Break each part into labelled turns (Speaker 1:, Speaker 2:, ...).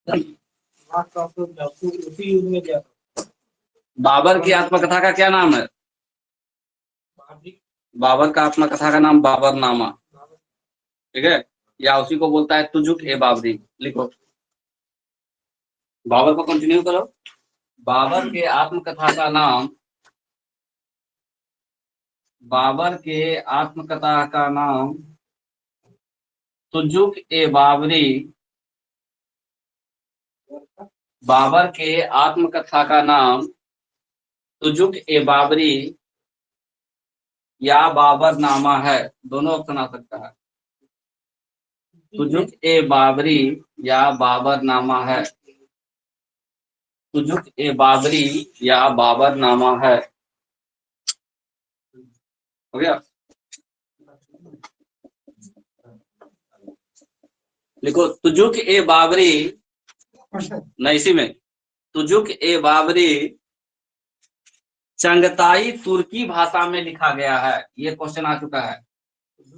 Speaker 1: उसी युग में क्या
Speaker 2: बाबर की आत्मकथा का क्या नाम है? बाबर का आत्मकथा का नाम बाबरनामा। ठीक है, या उसी को बोलता है तुजुक ए बाबरी। लिखो, बाबर को कंटिन्यू करो। बाबर के आत्मकथा का नाम, बाबर के आत्मकथा का नाम तुजुक ए बाबरी। बाबर के आत्मकथा का नाम तुजुक ए बाबरी या बाबरनामा है। दोनों ऑप्शन आ सकता है, तुजुक ए बाबरी या बाबरनामा है। तुजुक ए बाबरी या बाबरनामा है। हो गया? लिखो, तुजुक ए बाबरी, नहीं इसी में, तुजुक ए बाबरी चंगताई तुर्की भाषा में लिखा गया है। ये क्वेश्चन आ चुका है।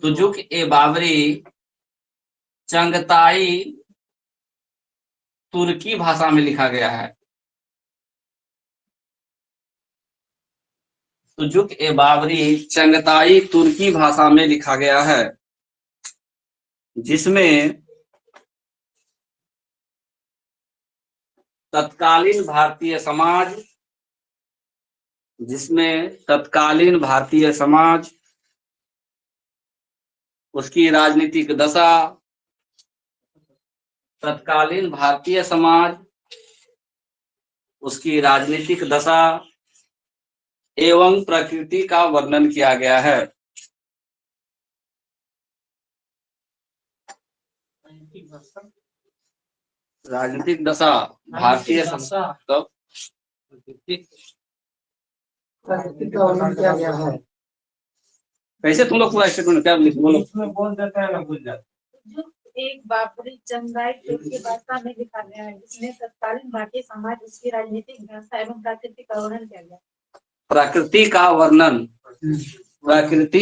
Speaker 2: तुजुक ए बाबरी चंगताई तुर्की भाषा में लिखा गया है। तुजुक ए बाबरी चंगताई तुर्की भाषा में लिखा गया है, जिसमें तत्कालीन भारतीय समाज, उसकी राजनीतिक दशा, तत्कालीन भारतीय समाज, उसकी राजनीतिक दशा एवं प्रकृति का वर्णन किया गया है। राजनीतिक दशा, भारतीय तो कैसे तुम लोग पूरा स्टेटमेंट क्या बोलो?
Speaker 1: बोल देते हैं ना, भूल जाते।
Speaker 3: एक बाबरी चंगाई तुर्की भाषा में लिखा गया है, जिसमें तत्कालीन भारतीय समाज, उसकी राजनीतिक व्यवस्था एवं प्रकृति का वर्णन किया गया।
Speaker 2: प्रकृति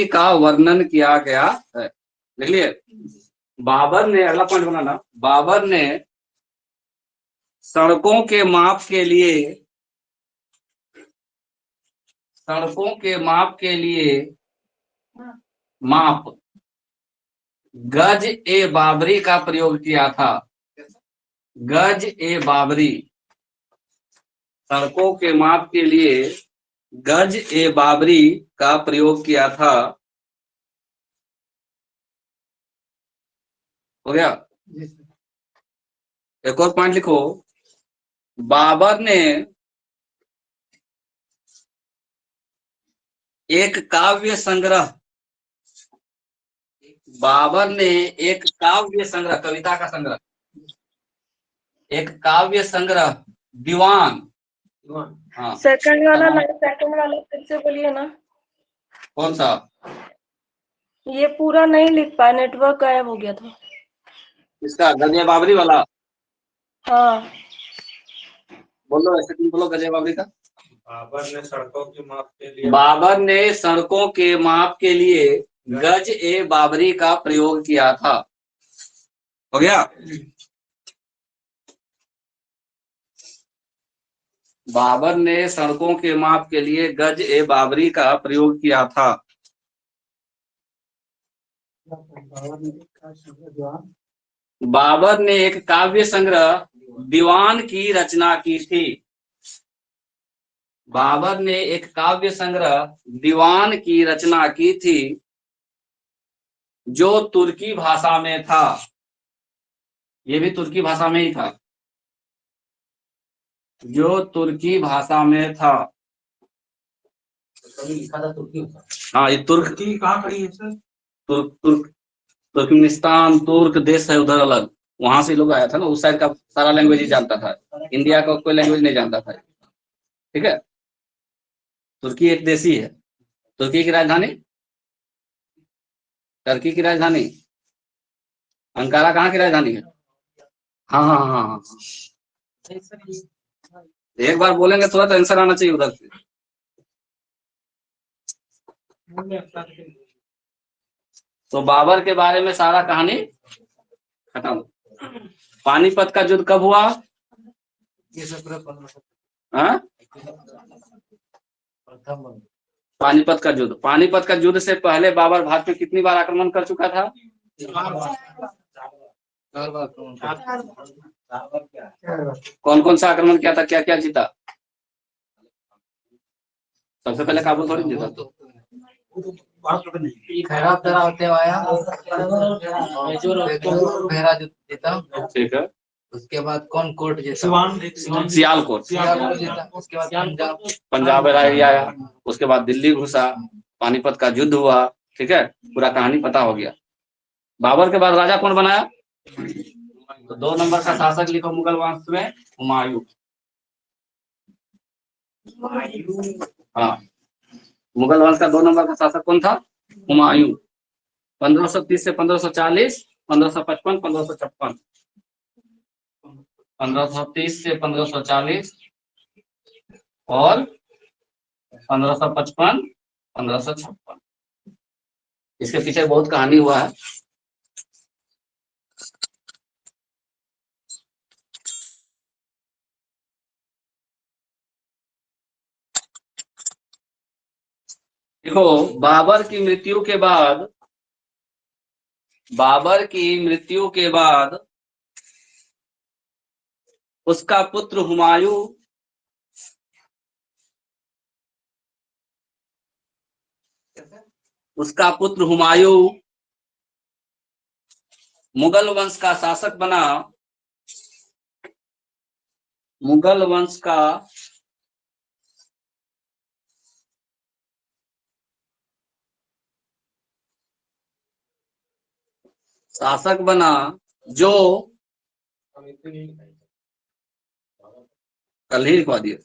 Speaker 2: का वर्णन किया गया है। लिख लिए? बाबर ने, अगला पॉइंट बनाना, बाबर ने सड़कों के माप के लिए माप गज ए बाबरी का प्रयोग किया था। गज ए बाबरी, सड़कों के माप के लिए गज ए बाबरी का प्रयोग किया था। हो गया? एक और पॉइंट लिखो, बाबर ने एक काव्य संग्रह, कविता का संग्रह, एक काव्य संग्रह दीवान। हाँ,
Speaker 4: सेकंड वाला फिर से बोलिए ना।
Speaker 2: कौन सा?
Speaker 4: ये पूरा नहीं लिख पाया, नेटवर्क गायब हो गया था।
Speaker 2: इसका गजे बाबरी वाला?
Speaker 4: हाँ,
Speaker 2: बोलो, ऐसे तुम बोलो गजे बाबरी का।
Speaker 1: बाबर ने सड़कों के माप के लिए
Speaker 2: गज ए बाबरी का प्रयोग किया था। हो गया? बाबर ने सड़कों के माप के लिए गज ए बाबरी का प्रयोग किया था। बाबर ने एक काव्य संग्रह दीवान की रचना की थी। बाबर ने एक काव्य संग्रह दीवान की रचना की थी, जो तुर्की भाषा में था। ये भी तुर्की भाषा में ही था, जो तुर्की भाषा में था। लिखा था तुर्की। हाँ, ये तुर्की कहाँ खड़ी है सर? तुर्कमेनिस्तान, तुर्क देश है उधर अलग, वहां से लोग आया था ना, उस साइड का सारा लैंग्वेज ही जानता था। इंडिया का कोई लैंग्वेज नहीं जानता था। ठीक है, तुर्की एक देशी है। तुर्की की राजधानी, टर्की की राजधानी अंकारा कहाँ की राजधानी है? हाँ हाँ हाँ हाँ, एक बार बोलेंगे तुरंत आंसर आना चाहिए उधर से। तो बाबर के बारे में सारा कहानी खत्म। पानीपत का युद्ध कब हुआ? हाँ? पानीपत का युद्ध। पानीपत का युद्ध से पहले बाबर भारत में कितनी बार आक्रमण कर चुका था? कौन कौन सा आक्रमण किया था, क्या क्या जीता? सबसे पहले काबुल थोड़ी जीता। ठीक है।
Speaker 5: उसके बाद कौन कोर्ट जीता?
Speaker 2: सियालकोट।
Speaker 5: जीता। उसके बाद
Speaker 2: पंजाब एरिया आया, उसके बाद दिल्ली घुसा, पानीपत का युद्ध हुआ। ठीक है, पूरा कहानी पता हो गया। बाबर के बाद राजा कौन बनाया? तो 2 नंबर का शासक लिखो मुगल वंश में, हुमायूं। हाँ, मुगल वंश का 2 नंबर का शासक कौन था? हुमायूं। 1530 से 1540, 1555, 1556। 1530 से 1540 और 1555, 1556। इसके पीछे बहुत कहानी हुआ है। देखो, बाबर की मृत्यु के बाद उसका पुत्र हुमायूं मुगल वंश का शासक बना। मुगल वंश का शासक बना जो कल ही लिखवा दिए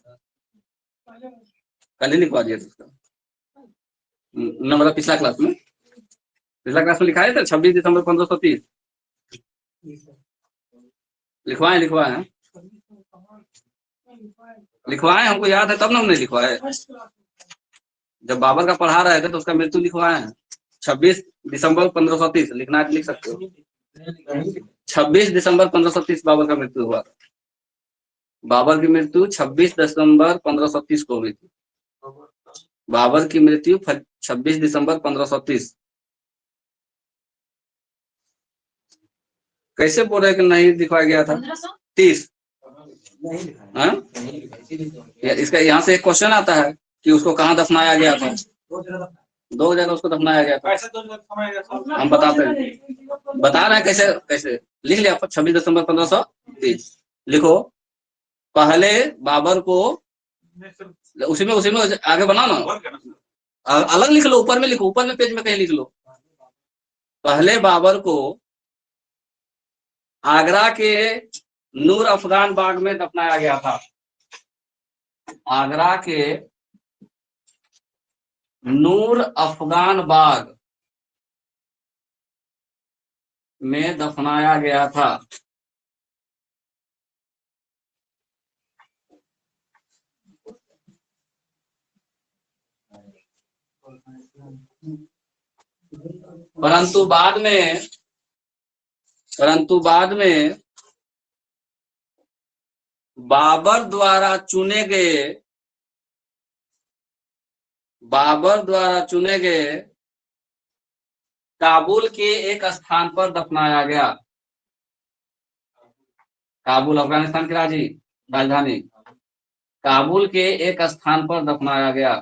Speaker 2: नंबर पिछला क्लास में लिखाए थे 26 दिसंबर 1530। लिखवाए हमको याद है, तब ना हमने लिखवाए। जब बाबर का पढ़ा रहे थे तो उसका मृत्यु लिखवाए हैं 26 दिसंबर 1530। लिखना है लिख सकते हो। 26 दिसंबर 1530 बाबर का मृत्यु हुआ। बाबर की मृत्यु 26 दिसंबर 1530 को हुई थी। बाबर की मृत्यु 26 दिसंबर 1530। कैसे बोल रहे कि नहीं दिखवाया गया था? 30। इसका यहाँ से एक क्वेश्चन आता है कि उसको कहाँ दफनाया गया था। 2 जगह उसको दफनाया गया था। हम बता रहे हैं कैसे लिख लिया। 26 दिसंबर 1530 लिखो। पहले बाबर को उसी में आगे बनाओ ना, अलग लिख लो, ऊपर में लिखो, ऊपर में पेज में कहीं लिख लो। पहले बाबर को आगरा के नूर अफगान बाग में दफनाया गया था। आगरा के नूर अफगान बाग में दफनाया गया था। परंतु बाद में बाबर द्वारा चुने गए काबुल के एक स्थान पर दफनाया गया। काबुल अफगानिस्तान की राजधानी काबुल के एक स्थान पर दफनाया गया।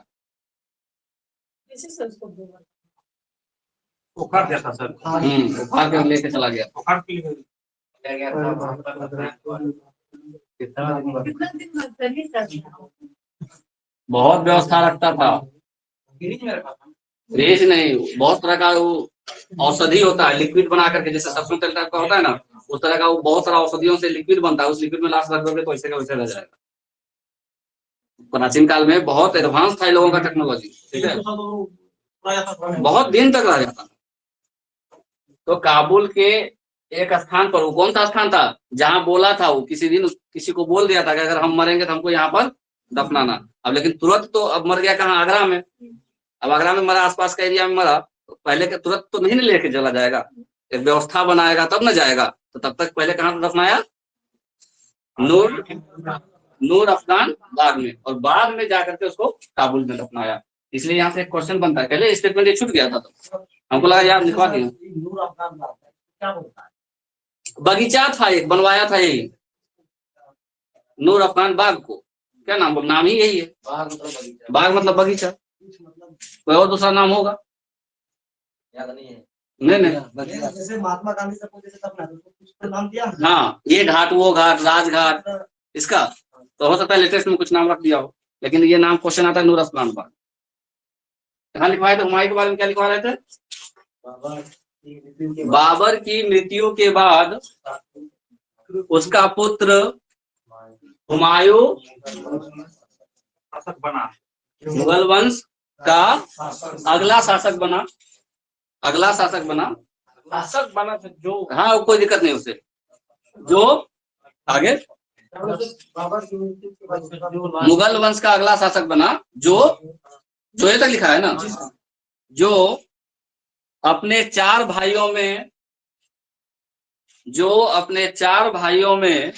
Speaker 1: उखाड़ दिया था सर।
Speaker 2: उखाड़ कर लेके चला गया।
Speaker 1: उखाड़ के लिए
Speaker 2: बहुत व्यवस्था रखता था। फ्रिज नहीं, बहुत तरह का वो औषधि होता है, लिक्विड बना करके, जैसे सरसों तेल टाइप का होता है ना, उस तरह का वो बहुत सारा औषधियों से लिक्विड बनता है। उस लिक्विड में लाश रख दोगे तो वैसे का वैसे रह जाएगा। प्राचीन काल में बहुत एडवांस था लोगों का टेक्नोलॉजी। ठीक है, बहुत दिन तक रह जाता। तो काबुल के एक स्थान पर, वो कौन सा स्थान था जहां बोला था वो, किसी दिन किसी को बोल दिया था कि अगर हम मरेंगे तो हमको यहाँ पर दफनाना। अब लेकिन तुरंत तो अब मर गया कहाँ? आगरा में। अब आगरा में मरा, आसपास के एरिया में मरा, तो पहले के तुरंत तो नहीं लेके चला जाएगा, एक व्यवस्था बनाएगा तब न जाएगा। तो तब तक पहले कहाँ दफनाया? नूर अफगान बाग में, और बाद में जाकर के उसको काबुल में दफनाया। इसलिए यहाँ से एक क्वेश्चन बनता है, पहले स्टेटमेंट ये छूट गया था तो हमको लगा यार लिखवा दिया।
Speaker 1: नूर अफगान बाग क्या बोलता है?
Speaker 2: बगीचा था एक, बनवाया था यही नूर अफगान बाग को। क्या नाम, नाम ही यही है, बाग मतलब बगीचा, कोई और दूसरा नाम होगा?
Speaker 5: याद नहीं है।
Speaker 2: नहीं।
Speaker 1: जैसे महात्मा गांधी से पूछे तब ना कुछ तो नाम दिया।
Speaker 2: हाँ, ये घाट, वो घाट, राजघाट, इसका तो हो सकता है लेटेस्ट में कुछ नाम रख दिया हो, लेकिन ये नाम क्वेश्चन आता है नूर अफगान बाग। कहाँ लिखवाए थे हुमायूं के बारे में? क्या लिखवा रहे थे? बाबर की मृत्यु के बाद उसका पुत्र हुमायूं
Speaker 1: शासक बना,
Speaker 2: मुगल वंश का अगला शासक बना। अगला शासक बना,
Speaker 1: शासक बना था जो
Speaker 2: हाँ कोई दिक्कत नहीं उसे, जो आगे
Speaker 1: बाबर की मृत्यु के बाद जो
Speaker 2: मुगल वंश का अगला शासक बना, जो ये तक लिखा है ना, जो अपने चार भाइयों में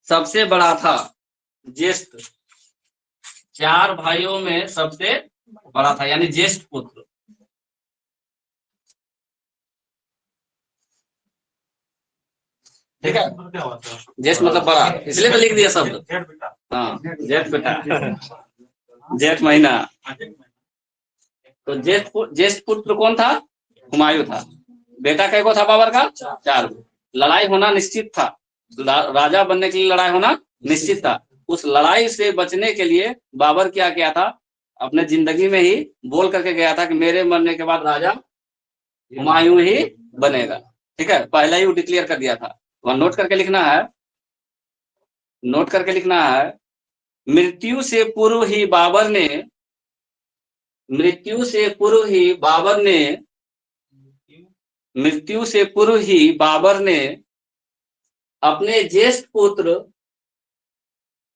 Speaker 2: सबसे बड़ा था, ज्येष्ठ, 4 भाइयों में सबसे बड़ा था, यानी ज्येष्ठ पुत्र। ठीक है,
Speaker 1: क्या होता है?
Speaker 2: ज्येष्ठ मतलब बड़ा, इसलिए तो लिख दिया शब्द।
Speaker 1: जेठ बेटा,
Speaker 2: हाँ, जेठ बेटा, जेठ महीना। तो ज्येष्ठ पुत्र कौन था? हुमायूं था। बेटा कैगो था बाबर का? 4। लड़ाई होना निश्चित था, राजा बनने के लिए लड़ाई होना निश्चित था। उस लड़ाई से बचने के लिए बाबर क्या किया था, अपने जिंदगी में ही बोल करके गया था कि मेरे मरने के बाद राजा हुमायूं ही बनेगा। ठीक है, पहले ही वो डिक्लेयर कर दिया था। वहां नोट करके लिखना है, मृत्यु से पूर्व ही बाबर ने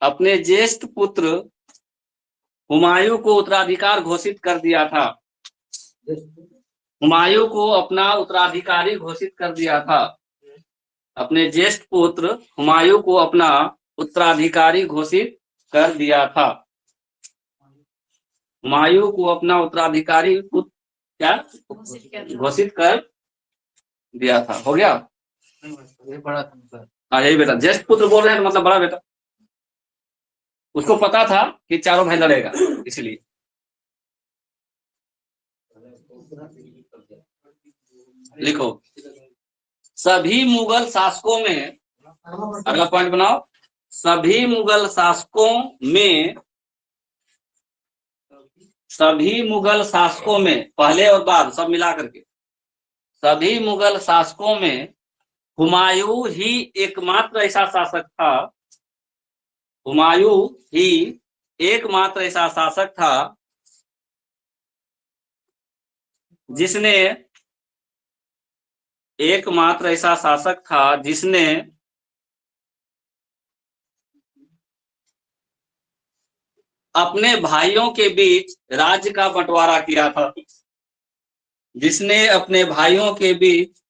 Speaker 2: अपने ज्येष्ठ पुत्र हुमायूं को उत्तराधिकार घोषित कर दिया था। हुमायूं को अपना उत्तराधिकारी घोषित कर दिया था। अपने ज्येष्ठ पुत्र हुमायूं को अपना उत्तराधिकारी घोषित कर दिया था। हुमायूं को अपना उत्तराधिकारी क्या घोषित कर दिया था। हो गया?
Speaker 5: ये बड़ा था सर।
Speaker 2: हाँ यही बेटा, ज्येष्ठ पुत्र बोल रहे हैं तो मतलब बड़ा बेटा। उसको पता था कि चारों भाई लड़ेगा, इसलिए। लिखो, सभी मुगल शासकों में, अगला पॉइंट बनाओ, सभी मुगल शासकों में पहले और बाद सब मिला करके, सभी मुगल शासकों में हुमायूं ही एकमात्र ऐसा शासक था जिसने अपने भाइयों के बीच राज्य का बंटवारा किया था। जिसने अपने भाइयों के बीच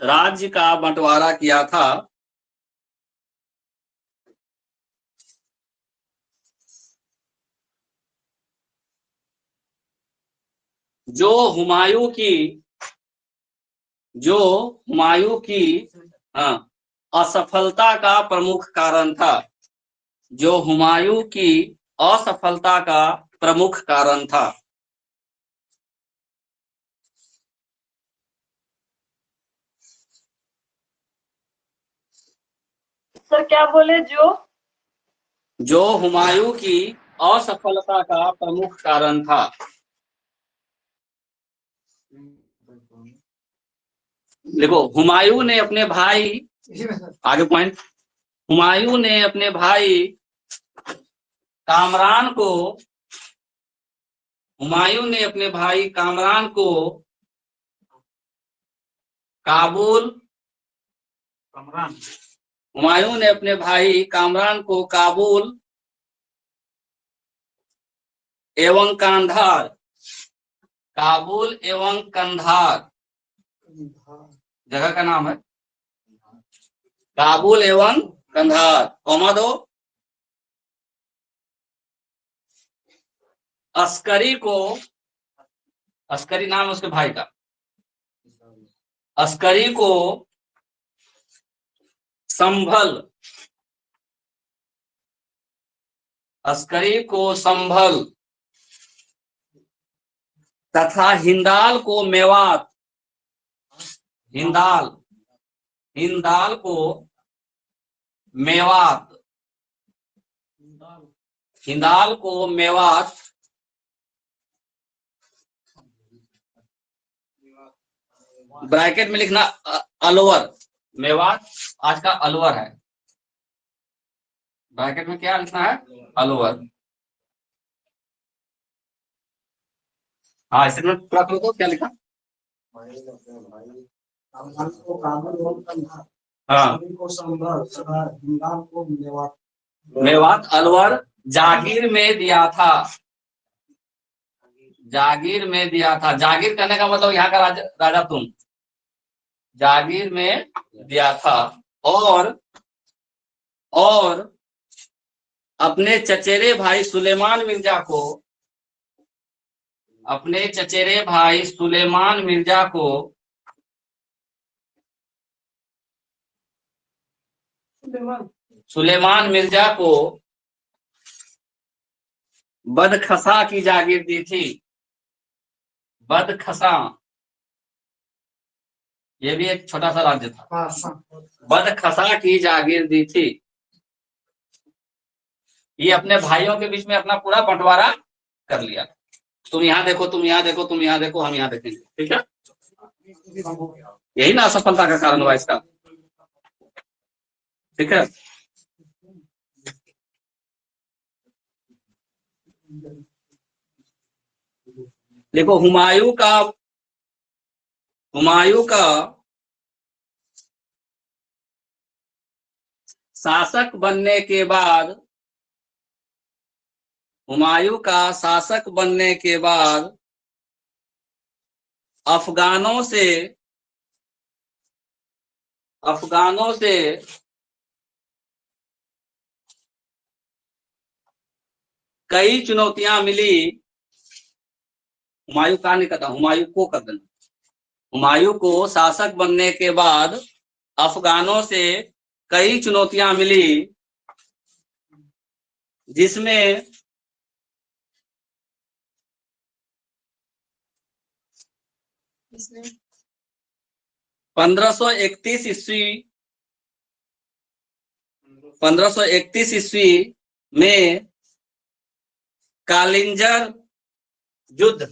Speaker 2: राज्य का बंटवारा किया था। जो हुमायूं की असफलता का प्रमुख कारण था। जो हुमायूं की असफलता का प्रमुख कारण था।
Speaker 4: सर क्या बोले? जो
Speaker 2: हुमायूं की असफलता का प्रमुख कारण था। देखो, हुमायूं ने अपने भाई, आगे पॉइंट, हुमायूं ने अपने भाई कामरान को काबुल एवं कंधार जगह का नाम है काबुल एवं कंधार, कौमा दो। अस्करी को, अस्करी नाम है उसके भाई का, अस्करी को संभल, अस्करी को संभल तथा हिंदाल को मेवात, हिंदाल, हिंदाल को मेवात, हिंदाल को मेवात ब्रैकेट में लिखना अलवर, मेवात आज का अलवर है, ब्रैकेट में क्या लिखना है, अलवर। हाँ इसमें पूरा करो तो क्या लिखा,
Speaker 1: को काबुल एवं कंधार,
Speaker 2: हाँ
Speaker 1: को संभल तथा हिंदाल को मेवात,
Speaker 2: मेवात अलवर जागीर में दिया था, जागीर में दिया था। जागीर करने का मतलब यहाँ का राजा तुम, जागीर में दिया था। और अपने चचेरे भाई सुलेमान मिर्जा को, अपने चचेरे भाई सुलेमान मिर्जा को सुलेमान मिर्जा को बदखसा की जागीर दी थी, बदखसा ये भी एक छोटा सा राज्य था, बदखसा की जागीर दी थी। ये अपने भाइयों के बीच में अपना पूरा बंटवारा कर लिया, तुम यहाँ देखो, तुम यहाँ देखो, तुम यहाँ देखो, हम यहाँ देखेंगे, ठीक है। यही ना असफलता का कारण हुआ इसका, ठीक है। देखो हुमायूं का शासक बनने के बाद, हुमायूं का शासक बनने के बाद अफगानों से कई चुनौतियां मिली। हुमायूं का नहीं कहता, हुमायूं को कर देना। हुमायूं को शासक बनने के बाद अफगानों से कई चुनौतियां मिली, जिसमें 1531 ईस्वी में कालिंजर युद्ध,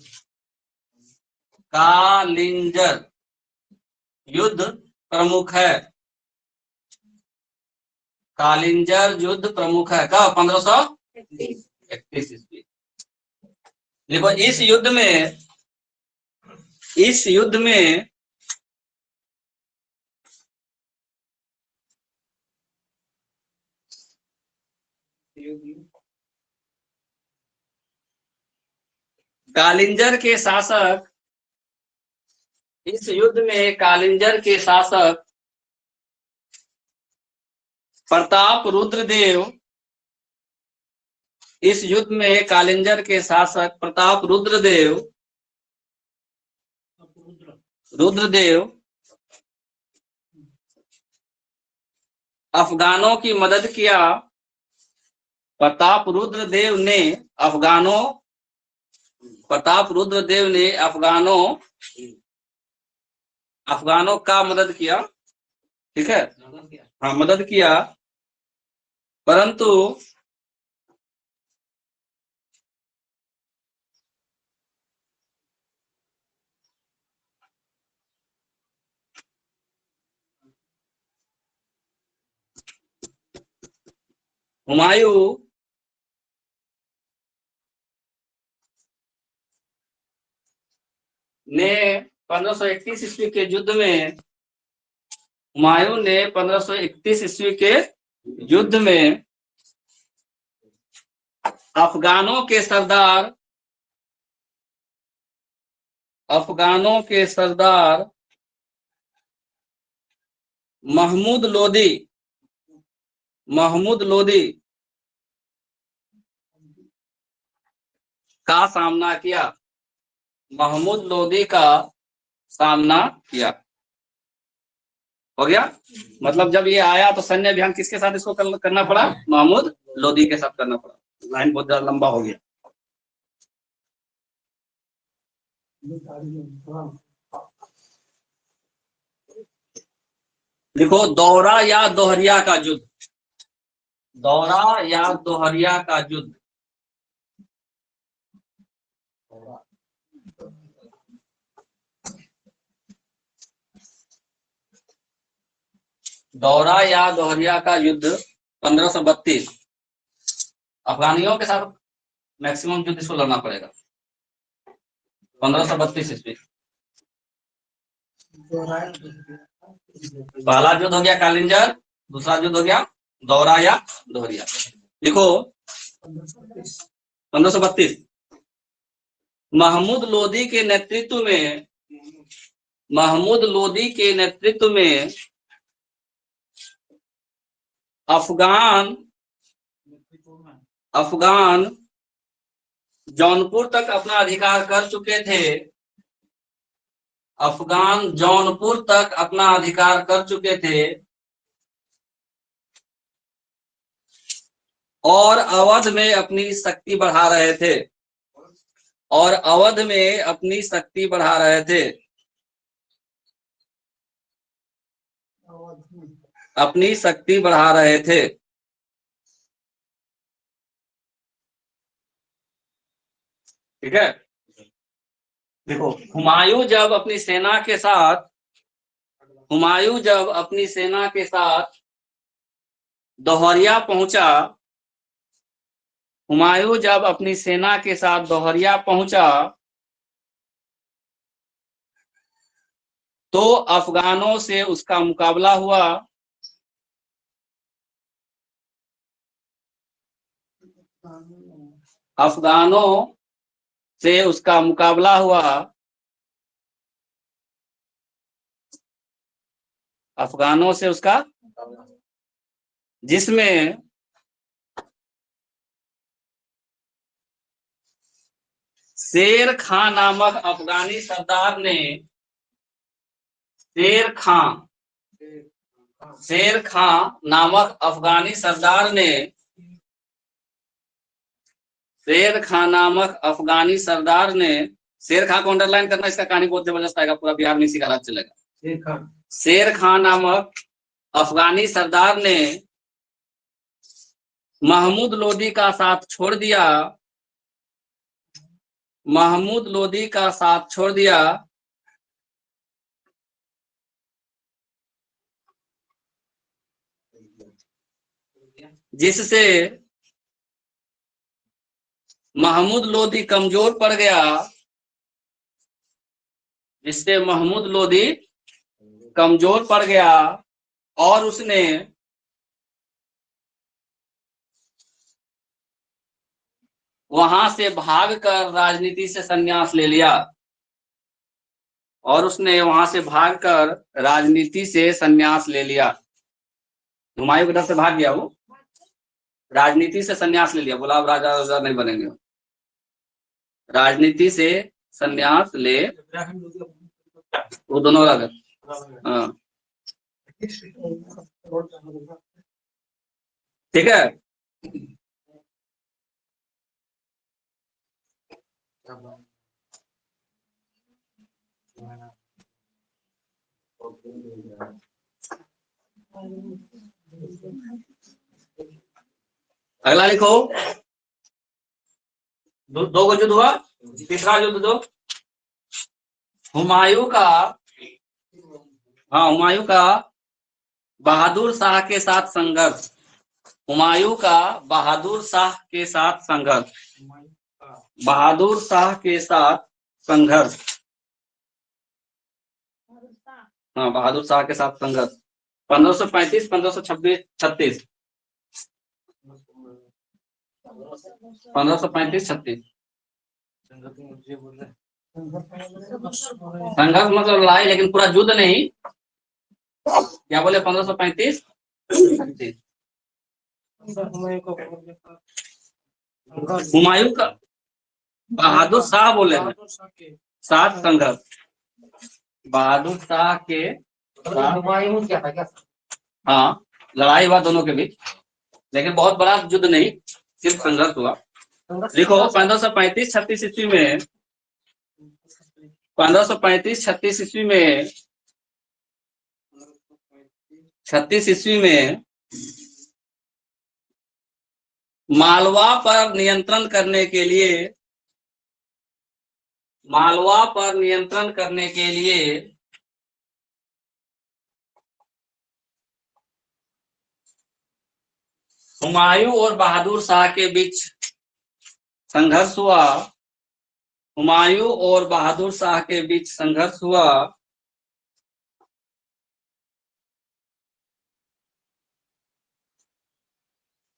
Speaker 2: कालिंजर युद्ध प्रमुख है, कालिंजर युद्ध प्रमुख है। कब? 1531 ईस्वी। देखो इस युद्ध में कालिंजर के शासक, इस युद्ध में कालिंजर के शासक प्रताप रुद्रदेव, इस युद्ध में कालिंजर के शासक प्रताप रुद्रदेव अफगानों की मदद किया। प्रताप रुद्रदेव ने अफगानों का मदद किया, ठीक है, हाँ मदद किया, परंतु हुमायूं ने 1531 ईस्वी के युद्ध में, हुमायूं ने 1531 ईस्वी के युद्ध में अफगानों के सरदार महमूद लोदी, महमूद लोदी का सामना किया, महमूद लोदी का सामना किया। हो गया। मतलब जब ये आया तो सैन्य अभियान किसके साथ इसको करना पड़ा, महमूद लोदी के साथ करना पड़ा। लाइन बहुत ज्यादा लंबा हो गया। लिखो दौरा या दोहरिया का युद्ध, दौरा या दोहरिया का युद्ध। दौरा या दोहरिया का युद्ध 1532। अफगानियों के साथ मैक्सिमम युद्ध इसको लड़ना पड़ेगा 1532 ईस्वी। पहला युद्ध हो गया कालिंजर, दूसरा युद्ध हो गया दौरा या दोहरिया। लिखो 1532। महमूद लोदी के नेतृत्व में, महमूद लोदी के नेतृत्व में अफगान जौनपुर तक अपना अधिकार कर चुके थे, अफगान जौनपुर तक अपना अधिकार कर चुके थे और अवध में अपनी शक्ति बढ़ा रहे थे, और अवध में अपनी शक्ति बढ़ा रहे थे, अपनी शक्ति बढ़ा रहे थे। ठीक है। देखो हुमायूं जब अपनी सेना के साथ, हुमायूं जब अपनी सेना के साथ दोहरिया पहुंचा, हुमायूं जब अपनी सेना के साथ दोहरिया पहुंचा तो अफगानों से उसका मुकाबला हुआ, अफगानों से उसका मुकाबला हुआ, अफगानों से उसका, जिसमें शेर खां नामक अफगानी सरदार ने, शेर खां नामक अफगानी सरदार ने, शेर खां नामक अफगानी सरदार ने, शेर खां को अंडरलाइन करना, इसका कहानी बहुत जबरदस्त आएगा, पूरा बिहार में इसी का राज चलेगा। शेर खां नामक अफगानी सरदार ने महमूद लोदी का साथ छोड़ दिया, महमूद लोदी का साथ छोड़ दिया, जिससे महमूद लोदी कमजोर पड़ गया, जिससे महमूद लोदी कमजोर पड़ गया और उसने वहां से भागकर राजनीति से संन्यास ले लिया, और उसने वहां से भागकर राजनीति से संन्यास ले लिया। हुमायूं के डर से भाग गया, वो राजनीति से संन्यास ले लिया, बोला अब राजा नहीं बनेंगे, राजनीति से संन्यास ले, वो दोनों अलग है। हाँ ठीक है। अगला लिखो, दो को युद्ध हुआ, तीसरा युद्ध दो, हुमायूं का, हाँ हुमायूं का बहादुर शाह के साथ संघर्ष, हुमायूं का बहादुर शाह के साथ संघर्ष, बहादुर शाह के साथ संघर्ष, हाँ बहादुर शाह के साथ संघर्ष 1535, 1526, 36, 1535, 36। संघर्ष मतलब लड़ाई, लेकिन पूरा युद्ध नहीं, क्या बोले 1535 हुमायूं का बहादुर शाह बोले हैं सात संघर्ष बहादुर शाह के
Speaker 5: हुमायूं क्या था क्या?
Speaker 2: हाँ लड़ाई हुआ दोनों के बीच, लेकिन बहुत बड़ा युद्ध नहीं, सिर्फ संघर्ष हुआ। लिखो 1535-36 ईस्वी में 1535-36 ईस्वी में 36 ईस्वी में मालवा पर नियंत्रण करने के लिए हुमायूं और बहादुर शाह के बीच संघर्ष हुआ। हुमायूं और बहादुर शाह के बीच संघर्ष हुआ।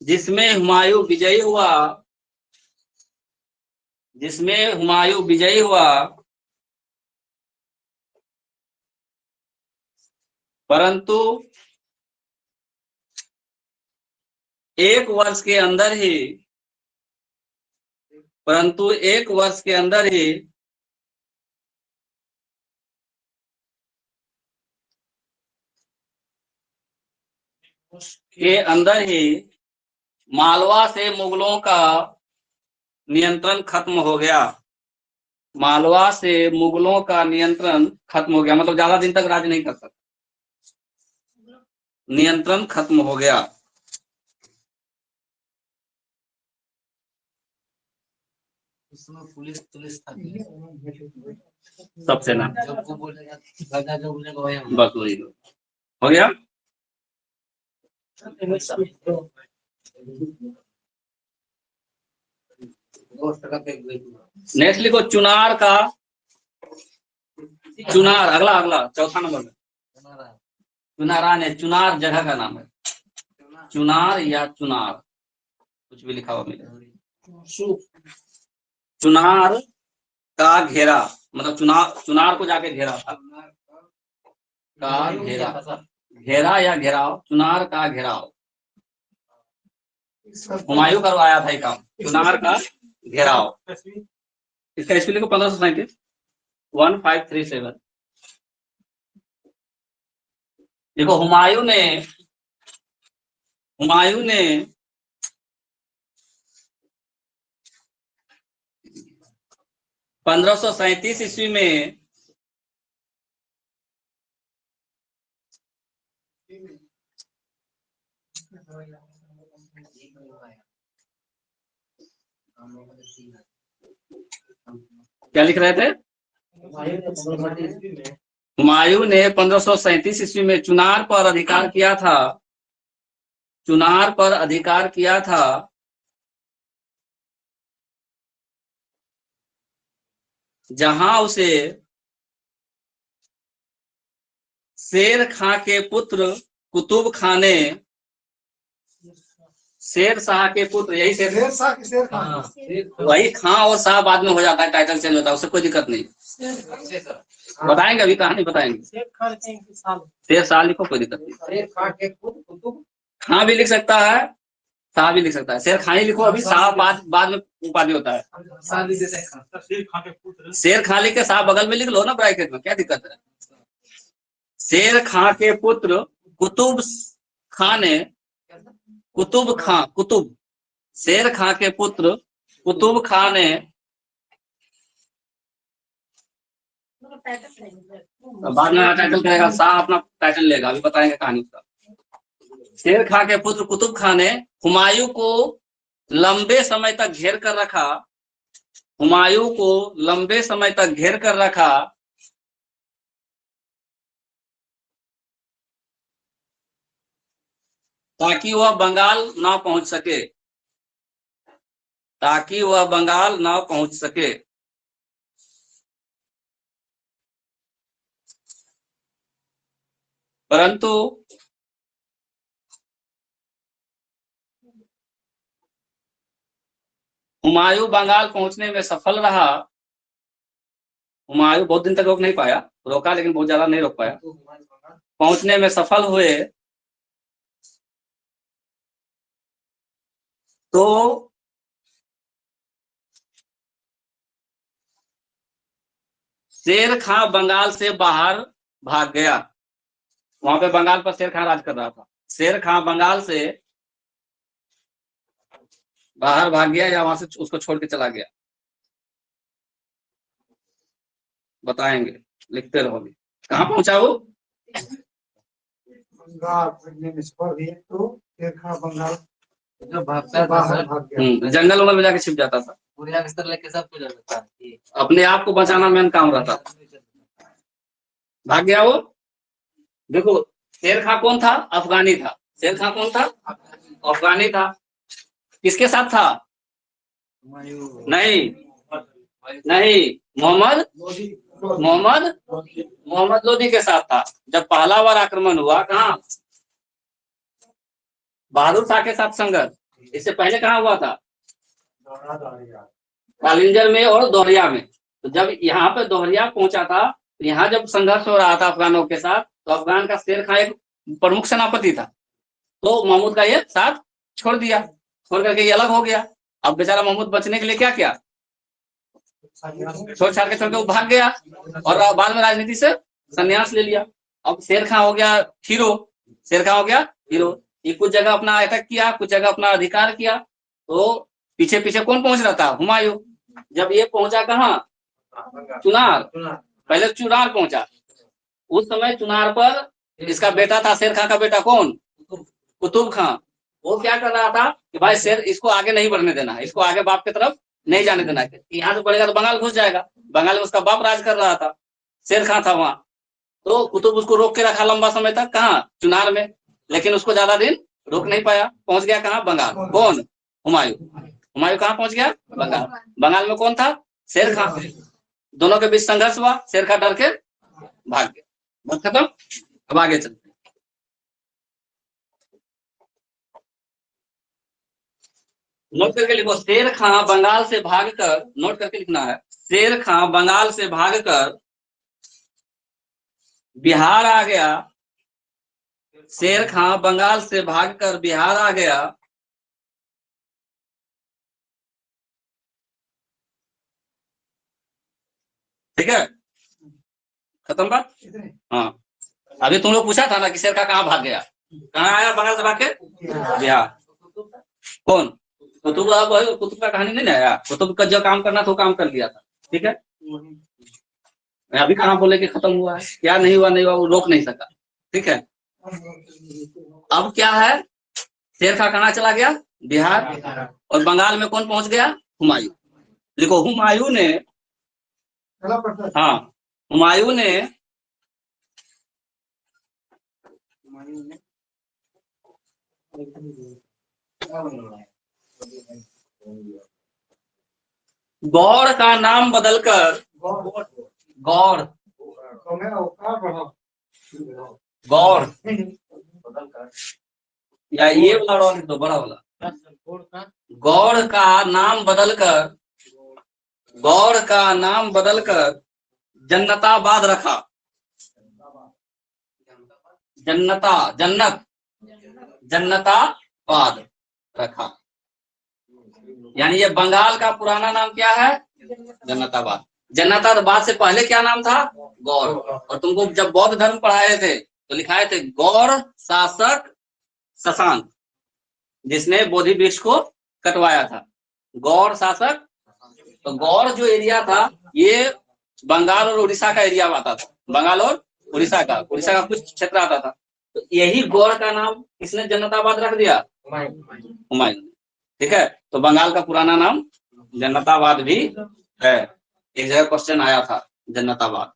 Speaker 2: जिसमें हुमायूं विजयी हुआ, परंतु एक वर्ष के अंदर ही मालवा से मुगलों का नियंत्रण खत्म हो गया। मालवा से मुगलों का नियंत्रण खत्म हो गया, मतलब ज्यादा दिन तक राज नहीं कर सकता, नियंत्रण खत्म हो गया।
Speaker 5: उसमें पुलिस था
Speaker 2: सबसे ना
Speaker 5: जब वो बोलेगा गदा जो बोलेगा वही हम।
Speaker 2: बस वही हो गया। नेक्स्ट लिखो चुनार का, चुनार अगला चौथा नंबर में चुनारा ने, चुनार जगह का नाम है, चुनार या चुनार कुछ भी लिखा हुआ मिलेगा। चुनार का घेरा, मतलब चुनार को जाके घेरा था, का घेरा या घेराव, चुनार का घेराव हुमायूं करवाया था ये काम, चुनार का घेराव। इसका ईस्वी लिखो 1537 1537। देखो हुमायूं ने 1537 ईस्वी में क्या लिख रहे थे? हुमायूं ने 1537 ईस्वी में चुनार पर अधिकार किया था। जहां उसे शेर खां के पुत्र कुतुब खां ने, शेर शाह के पुत्र, यही शेर
Speaker 5: हाँ,
Speaker 2: वही खां और शाह बाद में हो जाता है, टाइटल चेंज होता है, उससे कोई दिक्कत नहीं। बताएंगे, अभी कहानी बताएंगे। शेर शाह लिखो, कोई दिक्कत नहीं। खां भी लिख सकता है, शाह भी लिख सकता है। शेर खां ही लिखो, अभी शाह बाद में उपाधि होता है। शेर खां लिख के शाह बगल में लिख लो ना ब्रैकेट में, क्या दिक्कत है। शेर खां के पुत्र कुतुब खां ने, शेर खां के पुत्र कुतुब खां ने, बाद में टाइटल करेगा, शाह अपना टाइटल लेगा, अभी बताएंगे कहानी उसका। शेर खां के पुत्र कुतुब खां ने हुमायूं को लंबे समय तक घेर कर रखा, ताकि वह बंगाल ना पहुंच सके। परंतु हुमायूं बंगाल पहुंचने में सफल रहा। हुमायूं बहुत दिन तक रोक नहीं पाया, रोका लेकिन बहुत ज्यादा नहीं रोक पाया। पहुंचने में सफल हुए तो शेर खां बंगाल से बाहर भाग गया। वहां पे बंगाल पर शेर खां राज कर रहा था। शेर खां बंगाल से बाहर भाग गया या वहां से उसको छोड़ के चला गया, बताएंगे, लिखते रहोगे। कहाँ पहुंचा वो?
Speaker 1: बंगाल भागने में सफल हुए तो शेर खां बंगाल
Speaker 5: जो भागता था
Speaker 1: बाहर
Speaker 5: सर,
Speaker 1: भाग गया।
Speaker 2: जंगल वंगल में जाके छिप जाता था।
Speaker 5: पूरी अक्सर लेके सब कुछ रहता है। ये
Speaker 2: अपने आप को बचाना मेन काम रहता था। भाग गया वो। देखो शेर खां कौन था? अफगानी था। शेर खां कौन था? अफगानी था। किसके साथ था? नहीं नहीं, मोहम्मद लोदी के साथ था। जब पहला बार आक्रमण हुआ, कहाँ? बहादुर शाह के साथ संघर्ष। इससे पहले कहाँ हुआ था? कालिंजर में और दोहरिया में। तो जब यहाँ पे दोहरिया पहुंचा था, तो यहाँ जब संघर्ष हो रहा था अफगानों के साथ, तो अफगान का शेर खां एक प्रमुख सेनापति था। तो महमूद का ये साथ छोड़ दिया, छोड़ करके ये अलग हो गया। अब बेचारा महमूद बचने के लिए क्या किया? छोड़ छाड़ के छोड़ के वो भाग गया और बाद में राजनीति से संन्यास ले लिया। अब शेर खां हो गया हीरो। शेर खां हो गया हीरो। ये कुछ जगह अपना अटैक किया, कुछ जगह अपना अधिकार किया। तो पीछे पीछे कौन पहुंच रहा था? हुमायूं। जब ये पहुंचा कहाँ? चुनार। पहले चुनार पहुंचा। उस समय चुनार पर इसका बेटा था, शेर खां का बेटा कौन? कुतुब खां। वो क्या कर रहा था कि भाई शेर, इसको आगे नहीं बढ़ने देना, इसको आगे बाप की तरफ नहीं जाने देना। यहाँ से बढ़ेगा तो बंगाल घुस जाएगा। बंगाल में उसका बाप राज कर रहा था, शेर खां था वहां। तो कुतुब उसको रोक के रखा लंबा समय तक। कहाँ? चुनार में। लेकिन उसको ज्यादा दिन रोक नहीं पाया। पहुंच गया कहाँ? बंगाल। कौन? हुमायूं। हुमायूं कहाँ पहुंच गया? बंगाल। बंगाल में कौन था? शेर खां। दोनों के बीच संघर्ष हुआ। शेर खां डर के भाग गया। बस खत्म। अब आगे चलते। नोट करके लिखो, शेर खां बंगाल से भागकर, नोट करके लिखना है, शेर खां बंगाल से भागकर बिहार आ गया। शेर खां बंगाल से भागकर बिहार आ गया। ठीक है, खत्म बात। हाँ, अभी तुम लोग पूछा था ना कि शेर खां कहाँ भाग गया? कहाँ आया बंगाल से भाग के? बिहार। कौन? कुतुब। कुतुब का कहानी नहीं आया। कुतुब का जो काम करना था वो काम कर लिया था। ठीक है, अभी कहाँ बोले कि खत्म हुआ है? क्या नहीं हुआ? नहीं हुआ, वो रोक नहीं सका। ठीक है, अब क्या है? शेर खां कहाँ चला गया? बिहार। और बंगाल में कौन पहुंच गया? हुमायूं। लिखो, हुमायूं ने, हाँ, हुमायूं ने गौड़ का नाम बदलकर, गौड़, गौड़, या ये वाला तो बड़ा वाला, गौड़ का नाम बदलकर, गौड़ का नाम बदलकर जन्नताबाद रखा। जन्नताबाद रखा। यानी ये बंगाल का पुराना नाम क्या है? जन्नताबाद। जन्नताबाद से पहले क्या नाम था? गौड़। और तुमको जब बौद्ध धर्म पढ़ाए थे तो लिखाए थे गौड़ शासक शशांक, जिसने बोधि वृक्ष को कटवाया था। गौड़ शासक। तो गौड़ जो एरिया था ये बंगाल और उड़ीसा का एरिया आता था। बंगाल और उड़ीसा का कुछ क्षेत्र आता था। तो यही गौड़ का नाम किसने जन्नताबाद रख दिया? हुमायूं। ठीक है, तो बंगाल का पुराना नाम जन्नताबाद भी है। एक जगह क्वेश्चन आया था जन्नताबाद।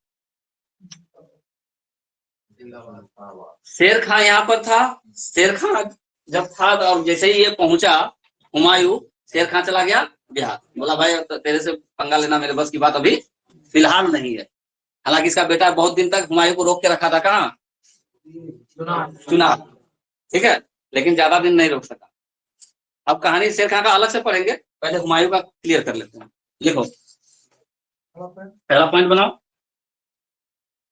Speaker 2: शेर खां यहाँ पर था। शेर खां जब था और जैसे ही ये पहुंचा हुमायूं, शेर खां चला गया बिहार। बोला भाई तेरे से पंगा लेना मेरे बस की बात अभी फिलहाल नहीं है। हालांकि इसका बेटा बहुत दिन तक हुमायूं को रोक के रखा था। कहाँ? चुनार। ठीक है, लेकिन ज्यादा दिन नहीं रोक सका। अब कहानी शेर खां का अलग से पढ़ेंगे, पहले हुमायूं का क्लियर कर लेते हैं। लिखो, पहला पॉइंट बनाओ।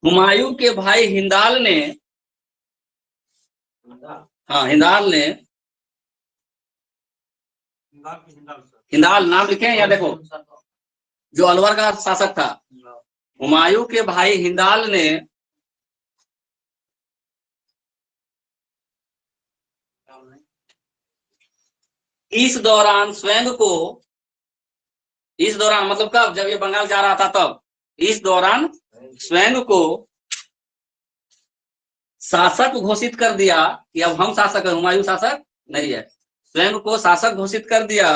Speaker 2: हुमायूं के भाई हिंदाल ने हाँ, हिंदाल ने, हिंदाल नाम लिखे हैं या देखो, जो अलवर का शासक था, हुमायूं के भाई हिंदाल ने इस दौरान स्वयं को, इस दौरान मतलब कब, जब ये बंगाल जा रहा था तब, इस दौरान स्वयं को शासक घोषित कर दिया कि अब हम शासक हैं, हुमायूं शासक नहीं है, स्वयं को शासक घोषित कर दिया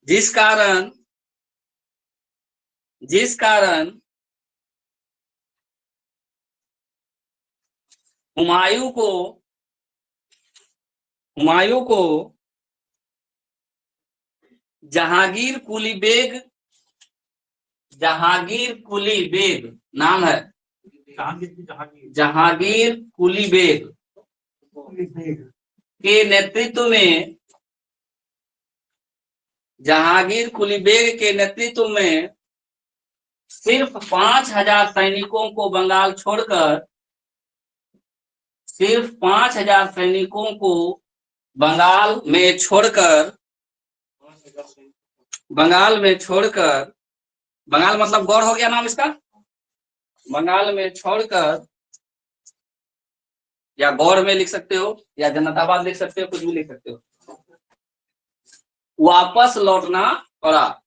Speaker 2: जिस कारण हुमायूं को जहांगीर कुली बेग नाम है, जहांगीर कुली बेग के नेतृत्व में, जहांगीर कुली बेग के नेतृत्व में सिर्फ 5,000 सैनिकों को बंगाल छोड़कर, सिर्फ 5,000 सैनिकों को बंगाल में छोड़कर, बंगाल मतलब गौड़ हो गया नाम इसका, बंगाल में छोड़कर, या गौड़ में लिख सकते हो या जनताबाद लिख सकते हो, कुछ भी लिख सकते हो, वापस लौटना पड़ा,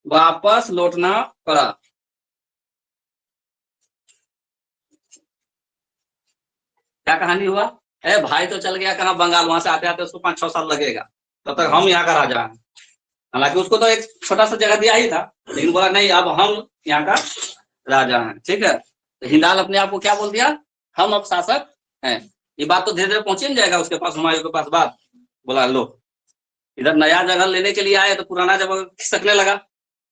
Speaker 2: वापस लौटना पड़ा। क्या कहानी हुआ? भाई तो चल गया कहाँ बंगाल, वहां से आते आते उसको 5-6 साल लगेगा, तब तक हम यहाँ का राजा हैं। हालांकि उसको तो एक छोटा सा जगह दिया ही था, लेकिन बोला नहीं अब हम यहाँ का राजा हैं। ठीक है, तो हिंदाल अपने आप को क्या बोल दिया, हम अब शासक हैं। ये बात तो धीरे धीरे पहुंची नहीं जाएगा उसके पास, हुमायूं के पास बात, बोला लो इधर नया जगह लेने के लिए आए तो पुराना जगह खिसकने लगा,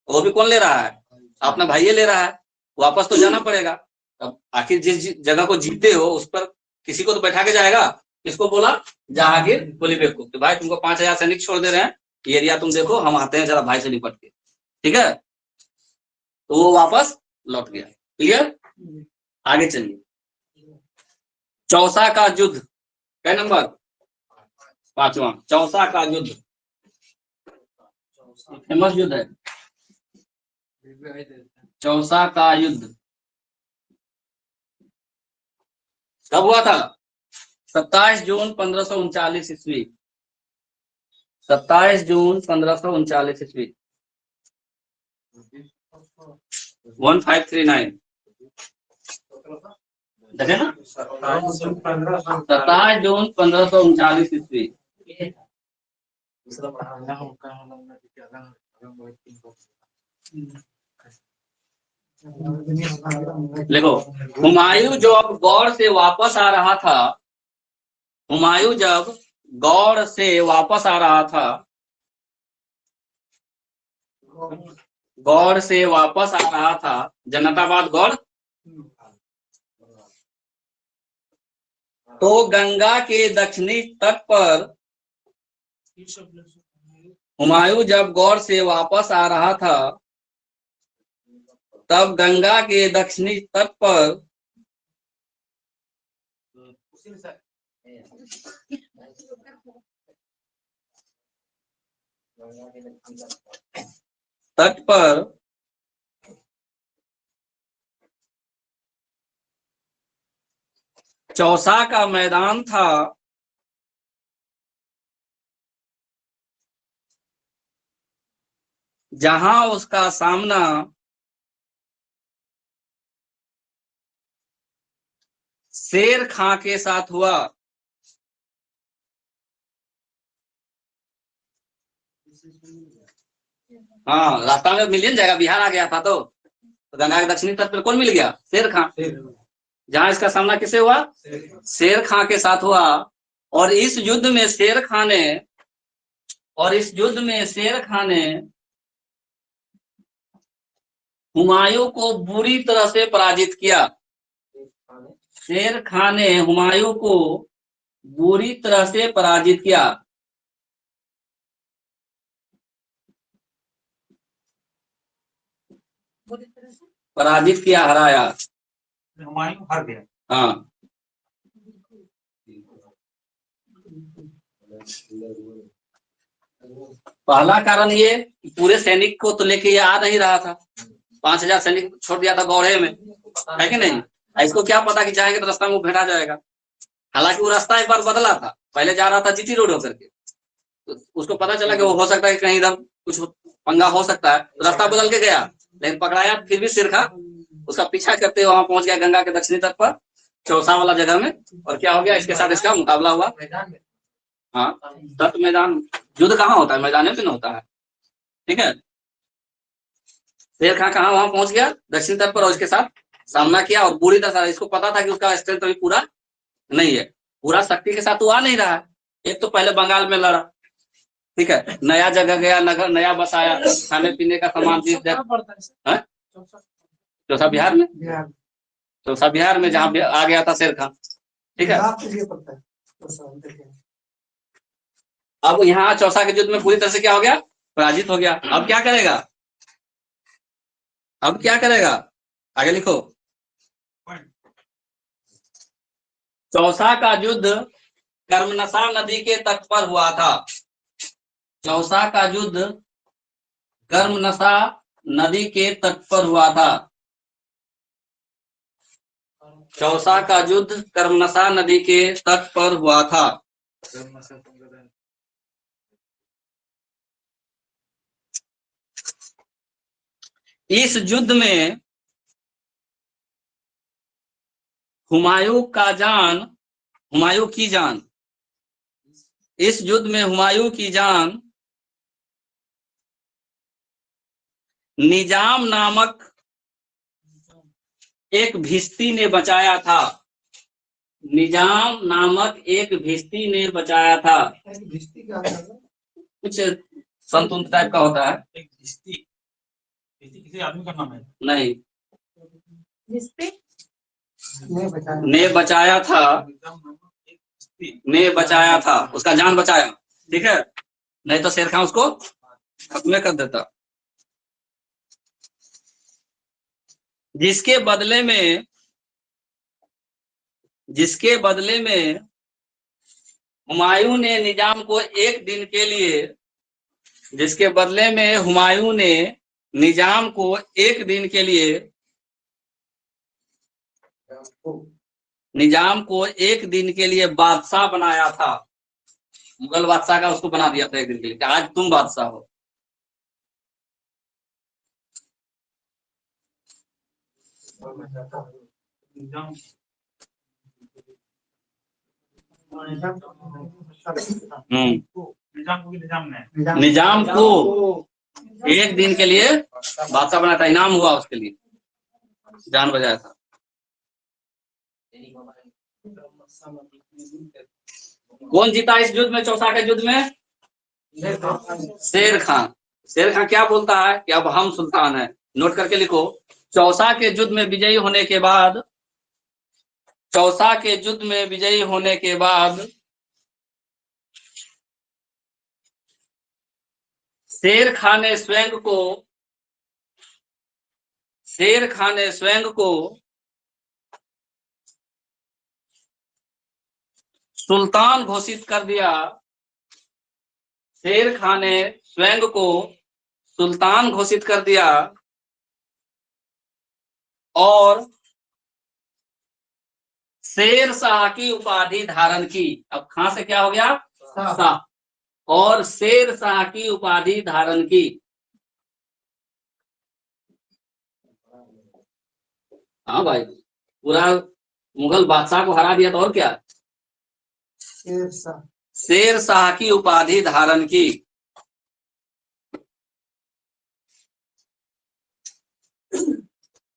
Speaker 2: वो भी कौन ले रहा है, अपना भाई ले रहा है, वापस तो जाना पड़ेगा। अब आखिर जिस जगह को जीते हो उस पर किसी को तो बैठा के जाएगा। किसको बोला, जहांगीर कुली बेग को, तो भाई तुमको 5,000 सैनिक छोड़ दे रहे हैं, ये एरिया तुम देखो, हम आते हैं जरा भाई से निपट के। ठीक है, तो वो वापस लौट गया। क्लियर, आगे चलिए। चौसा का युद्ध, क्या नंबर, 5वां, चौसा का युद्ध, फेमस युद्ध है चौसा का युद्ध। कब हुआ था? 27 जून 1539 ईस्वी, 27 जून 1539 ईस्वी, 1539 देखे ना, 27 जून 1539 ईस्वी। देखो, हुमायूं जो अब गौड़ से वापस आ रहा था, हुमायूं जब गौड़ से वापस आ रहा था, गौड़ से वापस आ रहा था, जनताबाद गौड़, तो गंगा के दक्षिणी तट पर, हुमायूं जब गौड़ से वापस आ रहा था तब गंगा के दक्षिणी तट पर चौसा का मैदान था, जहां उसका सामना शेर खां के साथ हुआ। हाँ, रास्ता में मिल जाएगा, बिहार आ गया था तो गंगा के दक्षिणी तट पर कौन मिल गया, शेर खां। जहां इसका सामना किसे हुआ, शेर खां के साथ हुआ। और इस युद्ध में शेर खां ने हुमायूं को बुरी तरह से पराजित किया। शेर खां ने हुमायूं को बुरी तरह से पराजित किया। पराजित किया, हराया।
Speaker 1: हुमायूं हार गया।
Speaker 2: हाँ, पहला कारण ये कि पूरे सैनिक को तो लेके ये आ नहीं रहा था, 5,000 सैनिक छोड़ दिया था गौड़े में, है कि नहीं। इसको क्या पता कि जाएंगे तो रास्ता में वो भेटा जाएगा। हालांकि वो रास्ता एक बार बदला था, पहले जा रहा था जीटी रोड होकर के, तो उसको पता चला कि वो हो सकता है कि कहीं इधर कुछ पंगा हो सकता है, तो रास्ता बदल के गया, लेकिन पकड़ाया फिर भी शेरखा उसका पीछा करते हुए वहां पहुंच गया गंगा के दक्षिणी तट पर, चौसा वाला जगह में, और क्या हो गया, इसके साथ इसका मुकाबला हुआ।
Speaker 5: मैदान में।
Speaker 2: हाँ, तट मैदान, युद्ध कहाँ होता है, मैदान में होता है, ठीक है। शेर खां कहाँ वहां पहुंच गया दक्षिण तट पर, और इसके साथ सामना किया, और बुरी तरह इसको पता था कि उसका स्ट्रेंथ अभी पूरा नहीं है, पूरा शक्ति के साथ वो आ नहीं रहा है। एक तो पहले बंगाल में लड़ा, ठीक है, नया जगह गया, नगर नया बसाया, खाने पीने का सामान चीज, चौसा बिहार में,
Speaker 1: बिहार
Speaker 2: चौसा बिहार में जहाँ आ गया था शेर खां, ठीक है।
Speaker 1: आपको ये पता है तो सब देखिए।
Speaker 2: अब यहाँ चौसा के युद्ध में पूरी तरह से क्या हो गया, पराजित हो गया। अब क्या करेगा, अब क्या करेगा, आगे लिखो। चौसा का युद्ध कर्मनसा नदी के तट पर हुआ था। चौसा का युद्ध कर्मनसा नदी के तट पर हुआ था। चौसा का युद्ध कर्मनसा नदी के तट पर हुआ था। इस युद्ध में हुमायूं की जान, इस युद्ध में हुमायूं की जान निजाम नामक एक भिश्ती ने बचाया था। निजाम नामक एक भिश्ती ने बचाया था।
Speaker 1: भिश्ती क्या होता है?
Speaker 2: कुछ संतुलन टाइप का होता है।
Speaker 1: एक भिश्ती किसी आदमी का नाम है?
Speaker 2: नहीं,
Speaker 3: जिसपे
Speaker 2: ने बचाया था, ने बचाया था, उसका जान बचाया, ठीक है, नहीं तो शेर खां उसको खत्म कर देता। जिसके बदले में हुमायूं ने निजाम को एक दिन के लिए, जिसके बदले में हुमायूं ने निजाम को एक दिन के लिए, निजाम को एक दिन के लिए बादशाह बनाया था। मुगल बादशाह का उसको बना दिया था एक दिन के लिए, आज तुम बादशाह हो। निजाम को एक दिन के लिए बादशाह बनाया था, इनाम हुआ उसके लिए, जान बचाया था। कौन जीता इस युद्ध में, चौसा के युद्ध में? शेर खां। शेर खां क्या बोलता है कि अब हम सुल्तान हैं। नोट करके लिखो। चौसा के युद्ध में विजयी होने के बाद, चौसा के युद्ध में विजयी होने के बाद शेर खां ने स्वयं को सुल्तान घोषित कर दिया। शेर खां ने स्वयं को सुल्तान घोषित कर दिया और शेर शाह की उपाधि धारण की। अब खां से क्या हो गया, शाह, और शेर शाह की उपाधि धारण की। हाँ भाई, पूरा मुगल बादशाह को हरा दिया, तो और क्या, शेर शाह की उपाधि धारण की।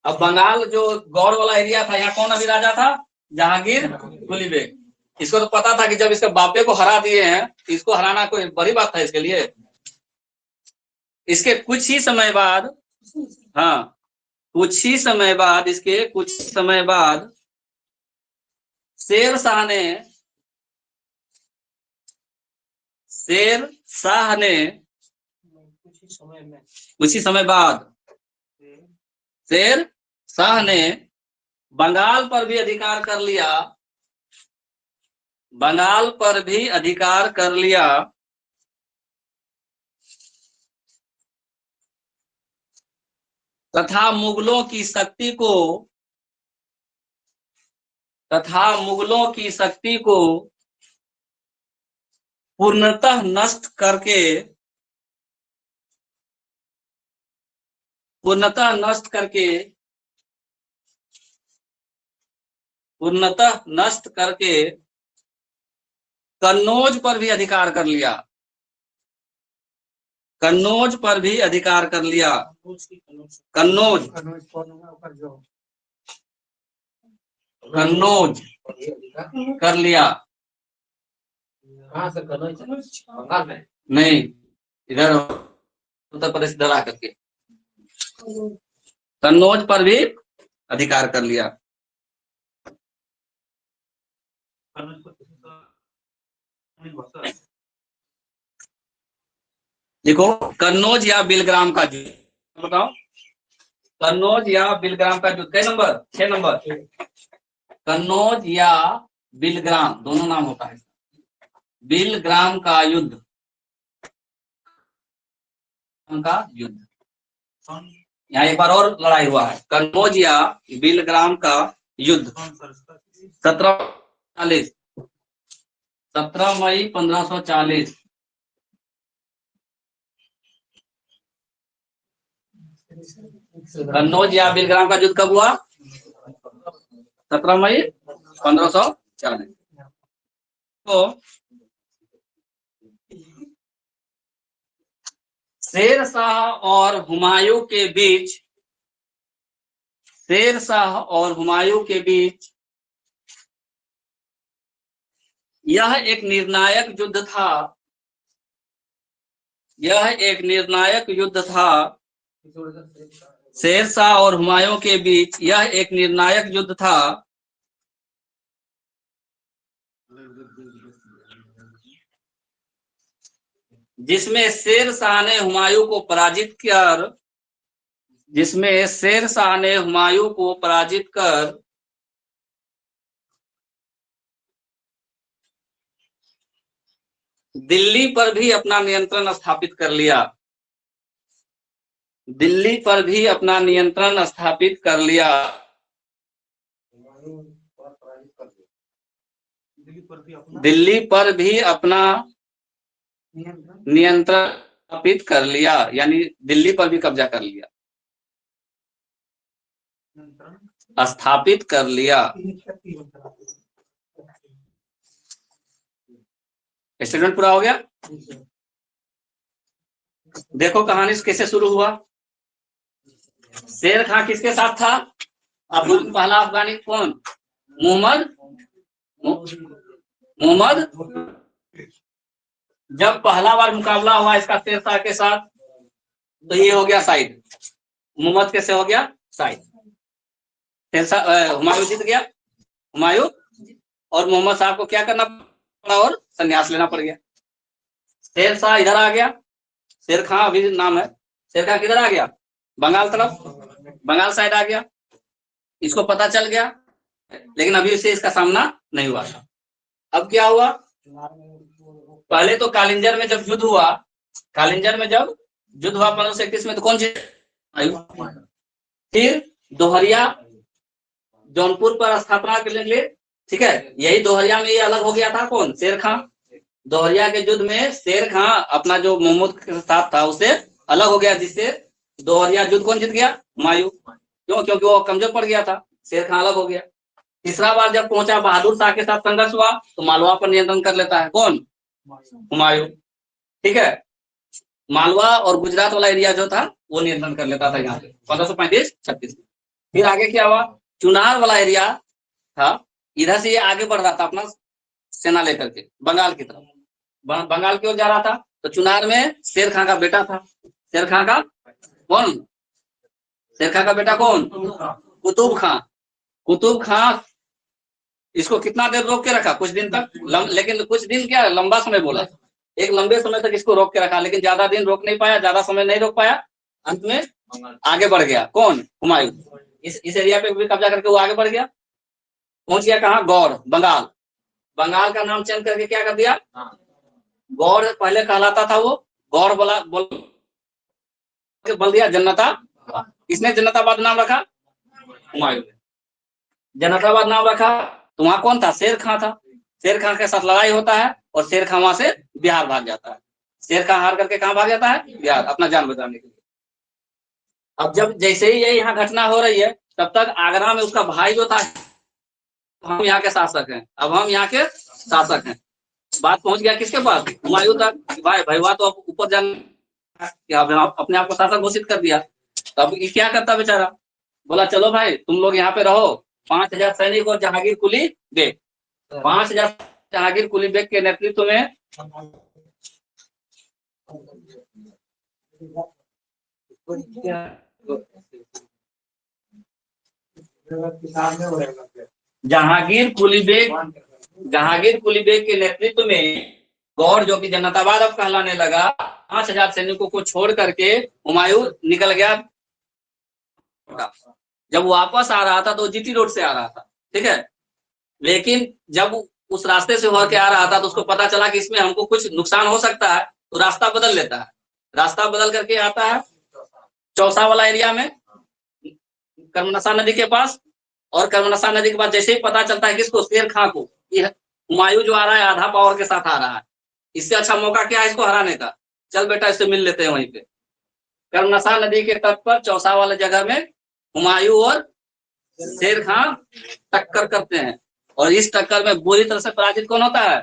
Speaker 2: अब बंगाल जो गौड़ वाला एरिया था, यहाँ कौन अभी राजा था, जहांगीर कुली बेग। इसको तो पता था कि जब इसके बापे को हरा दिए हैं, इसको हराना कोई बड़ी बात था इसके लिए। इसके कुछ ही समय बाद, हाँ, कुछ ही समय बाद, इसके कुछ समय बाद शेर शाह ने कुछ ही समय बाद शेर शाह ने बंगाल पर भी अधिकार कर लिया, बंगाल पर भी अधिकार कर लिया तथा मुगलों की शक्ति को पूर्णतः नष्ट करके कन्नौज पर भी अधिकार कर लिया, कन्नौज पर भी अधिकार कर लिया, कन्नौज कर लिया।
Speaker 5: कहाँ से कन्नौज? बंगाल में?
Speaker 2: नहीं, इधर उत्तर प्रदेश इधर आकर के कन्नौज पर भी अधिकार कर लिया। देखो, कन्नौज या बिलग्राम का युद्ध, बताओ, कन्नौज या बिलग्राम का युद्ध, कै नंबर? 6 नंबर। कन्नौज या बिलग्राम दोनों नाम होता है। बिलग्राम का युद्ध, यहाँ एक बार और लड़ाई हुआ है। कन्नौज या बिलग्राम का युद्ध 1740, 17 मई 1540। कन्नौज या बिलग्राम का युद्ध कब हुआ? 17 मई 1540। तो शेर शाह और हुमायूं के बीच, शेर शाह और हुमायूं के बीच यह एक निर्णायक युद्ध था, यह एक निर्णायक युद्ध था। शेर शाह और हुमायूं के बीच यह एक निर्णायक युद्ध था जिसमें शेर शाह ने हुमायूं को पराजित कर, जिसमें शेर शाह ने हुमायूं को पराजित कर दिल्ली पर भी अपना नियंत्रण स्थापित कर लिया, दिल्ली पर भी अपना नियंत्रण स्थापित कर लिया। दिल्ली पर भी अपना नियंत्रण स्थापित कर लिया, यानी दिल्ली पर भी कब्जा कर लिया, स्थापित कर लिया। स्टेटमेंट पूरा हो गया। देखो कहानी कैसे शुरू हुआ। शेर खां किसके साथ था? अब्दुल पहला अफगानी कौन? मोहम्मद। जब पहला बार मुकाबला हुआ इसका शेर शाह के साथ, तो ये हो गया साइड, मोहम्मद कैसे हो गया साइड, हुमायूं जीत गया, हुमायूं, और मोहम्मद साहब को क्या करना पड़ा और संन्यास लेना पड़ गया। शेर शाह इधर आ गया, शेर खां अभी नाम है, शेर खां किधर आ गया? बंगाल तरफ, बंगाल साइड आ गया। इसको पता चल गया, लेकिन अभी से इसका सामना नहीं हुआ था। अब क्या हुआ? पहले तो कालिंजर में जब युद्ध हुआ, कालिंजर में जब युद्ध हुआ 1531 में, तो कौन जीता? फिर दोहरिया जौनपुर पर स्थापना के लिए, ठीक है, यही दोहरिया में ये अलग हो गया था। कौन? शेर खां। दोहरिया के युद्ध में शेर खां अपना जो मोहम्मद के साथ था उससे अलग हो गया, जिससे दोहरिया युद्ध कौन जीत गया? हुमायूं। क्यों? क्योंकि वो कमजोर पड़ गया था, शेर खां अलग हो गया। तीसरा बार जब पहुंचा, बहादुर शाह के साथ संघर्ष हुआ, तो मालवा पर नियंत्रण कर लेता है। कौन? हुमायूं। ठीक है, मालवा और गुजरात वाला एरिया जो था वो नियंत्रण कर लेता था यहाँ पे 1535-36। फिर आगे क्या हुआ? चुनार वाला एरिया था, इधर से ये आगे बढ़ रहा था अपना सेना लेकर के बंगाल की तरफ, बंगाल की ओर जा रहा था। तो चुनार में शेर खां का बेटा था। शेर खां का कौन? शेर खां का बेटा कौन? कुतुब खां। कुतुब खां इसको कितना देर रोक के रखा? कुछ दिन तक, लेकिन कुछ दिन क्या, लंबा समय बोला, एक लंबे समय तक इसको रोक के रखा, लेकिन ज्यादा दिन रोक नहीं पाया, ज्यादा समय नहीं रोक पाया। अंत में आगे बढ़ गया। कौन? हुमायूं। इस एरिया पे भी कब्जा करके वो आगे बढ़ गया, पहुंच गया कहाँ, गौड़, बंगाल। बंगाल का नाम चेंज करके क्या कर दिया, गौड़ पहले कहलाता था वो, गौड़ बोल दिया जन्नताबाद। किसने जन्नताबाद नाम रखा, हुमायूं ने जन्नताबाद नाम रखा। तो वहां कौन था, शेर खां था। शेर खां के साथ लड़ाई होता है और शेर खां वहां से बिहार भाग जाता है। शेर खां हार करके कहाँ भाग जाता है, बिहार, अपना जान बचाने के लिए। अब जब जैसे ही ये यहाँ घटना हो रही है, तब तक आगरा में उसका भाई जो था, हम यहाँ के शासक हैं, अब हम यहाँ के शासक हैं। बात पहुंच गया किसके पास, हुमायूं तक। भाई भैया तो अब ऊपर जाना, अपने आप को शासक घोषित कर दिया। तब ये क्या करता बेचारा, बोला चलो भाई तुम लोग यहाँ पे रहो, 5000 सैनिक और जहांगीर कुली बेग, 5000 जहांगीर कुली बेग के नेतृत्व में जहांगीर कुली बेग के नेतृत्व में गौड़, जो कि जन्नताबाद अब कहलाने लगा, 5000 सैनिकों को छोड़ करके हुमायूं निकल गया। जब वापस आ रहा था तो जीटी रोड से आ रहा था, ठीक है। लेकिन जब उस रास्ते से होकर आ रहा था तो उसको पता चला कि इसमें हमको कुछ नुकसान हो सकता है, तो रास्ता बदल लेता है। रास्ता बदल करके आता है चौसा वाला एरिया में, कर्मनसा नदी के पास। और कर्मनसा नदी के बाद जैसे ही पता चलता है किसको, शेर खां को, हुमायूं जो आ रहा है आधा पावर के साथ आ रहा है, इससे अच्छा मौका क्या है इसको हराने का, चल बेटा इससे मिल लेते हैं वहीं पे। कर्मनसा नदी के तट पर चौसा वाले जगह में हुमायूं और शेर खां टक्कर करते हैं, और इस टक्कर में बुरी तरह से पराजित कौन होता है,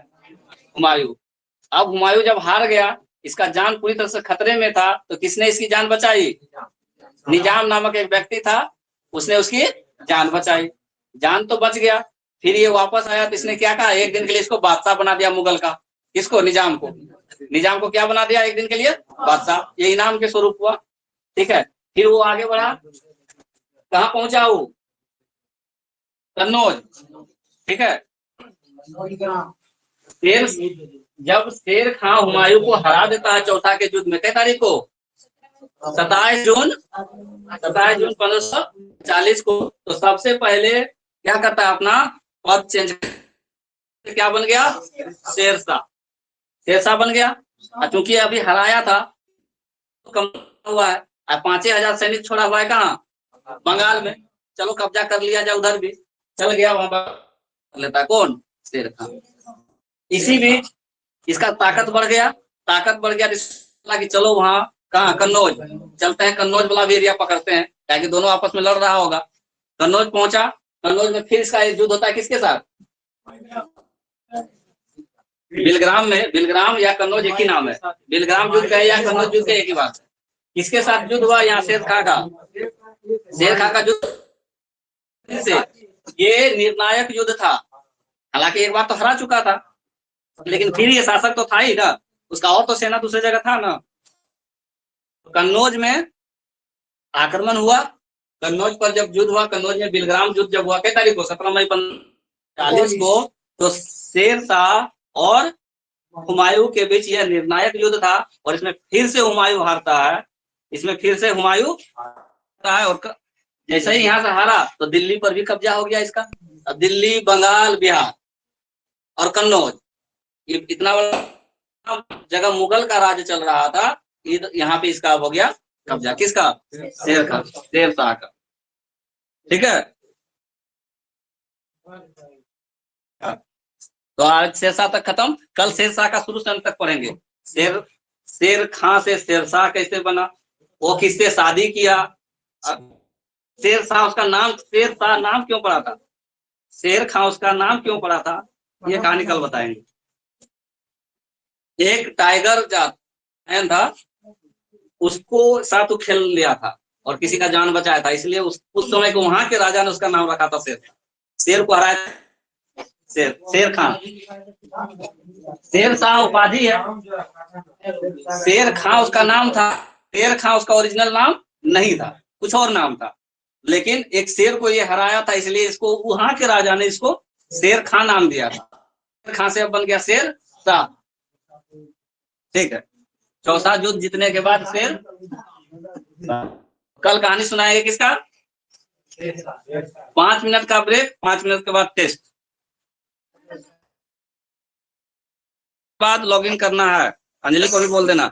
Speaker 2: हुमायूं। अब हुमायूं जब हार गया, इसका जान पूरी तरह से खतरे में था, तो किसने इसकी जान बचाई, निजाम नामक एक व्यक्ति था, उसने उसकी जान बचाई। जान तो बच गया, फिर ये वापस आया तो इसने क्या कहा, एक दिन के लिए इसको बादशाह बना दिया मुगल का। किसको, निजाम को। निजाम को क्या बना दिया, एक दिन के लिए बादशाह, ये इनाम के स्वरूप हुआ, ठीक है। फिर वो आगे बढ़ा, कहाँ पहुंचा वो, कन्नौज, ठीक है। जब शेर खां हुमायूं को हरा देता है चौथा के युद्ध में, कई तारीख को, 27 जून 1540 को, तो सबसे पहले क्या करता है, अपना पद चेंज, क्या बन गया, शेरशाह बन गया। क्योंकि अभी हराया था तो कम हुआ है, 5000 सैनिक छोड़ा हुआ है कहाँ, बंगाल में, चलो कब्जा कर लिया जाए, उधर भी चल गया, वहां लेता कौन, शेर खां। इसी बीच इसका ताकत बढ़ गया कि चलो वहां कहाँ, कन्नौज चलते हैं, कन्नौज वाला भी एरिया पकड़ते हैं, ताकि दोनों आपस में लड़ रहा होगा। कन्नौज पहुंचा, कन्नौज में फिर इसका युद्ध होता है किसके साथ, बिलग्राम या कन्नौज एक ही नाम है, बिलग्राम युद्ध का या कन्नौज युद्ध का एक ही बात है। किसके साथ युद्ध हुआ, यहाँ शेर खां का युद्ध से, ये निर्णायक युद्ध था। हालांकि एक बार तो हरा चुका था, लेकिन फिर ये शासक तो था ही ना, उसका और तो सेना दूसरी जगह था ना। कन्नौज में आक्रमण हुआ, कन्नौज पर जब युद्ध हुआ, कन्नौज में बिलग्राम युद्ध जब हुआ, किस तारीख को, 17 मई 1540 को, तो शेरशाह और हुमायूं के बीच यह निर्णायक युद्ध था, और इसमें फिर से हुमायूं हारता है, और जैसे ही यहाँ से हारा तो दिल्ली पर भी कब्जा हो गया इसका। अब दिल्ली, बंगाल, बिहार और कन्नौज, ये इतना बड़ा जगह मुगल का राज्य चल रहा था, यहाँ पे इसका हो गया कब्जा, किसका, शेरशाह का, ठीक है। तो आज शेरशाह तक खत्म, कल शेरशाह का शुरू से अंत तक पढ़ेंगे। शेर खां से शेरशाह कैसे बना, वो किससे शादी किया, शेरशाह उसका नाम, शेरशाह नाम क्यों पड़ा था, शेर खां उसका नाम क्यों पड़ा था, ये कहानी कल बताएंगे। एक टाइगर जात था, उसको साथ वो खेल लिया था और किसी का जान बचाया था, इसलिए उस समय को वहां के राजा ने उसका नाम रखा था शेर। शेर को हराया, शेर खां, शेरशाह उपाधि है, शेर खां उसका नाम था। शेर खां उसका ओरिजिनल नाम नहीं था, कुछ और नाम था, लेकिन एक शेर को ये हराया था, इसलिए इसको वहां के राजा ने इसको शेर खां नाम दिया था। शेर खां से अब बन गया शेरशाह, ठीक है। चौसा युद्ध जीतने के बाद शेर, कल कहानी सुनाएंगे किसका, 5 मिनट का ब्रेक, 5 मिनट के बाद टेस्ट, बाद लॉगिन करना है। अंजलि को भी बोल देना।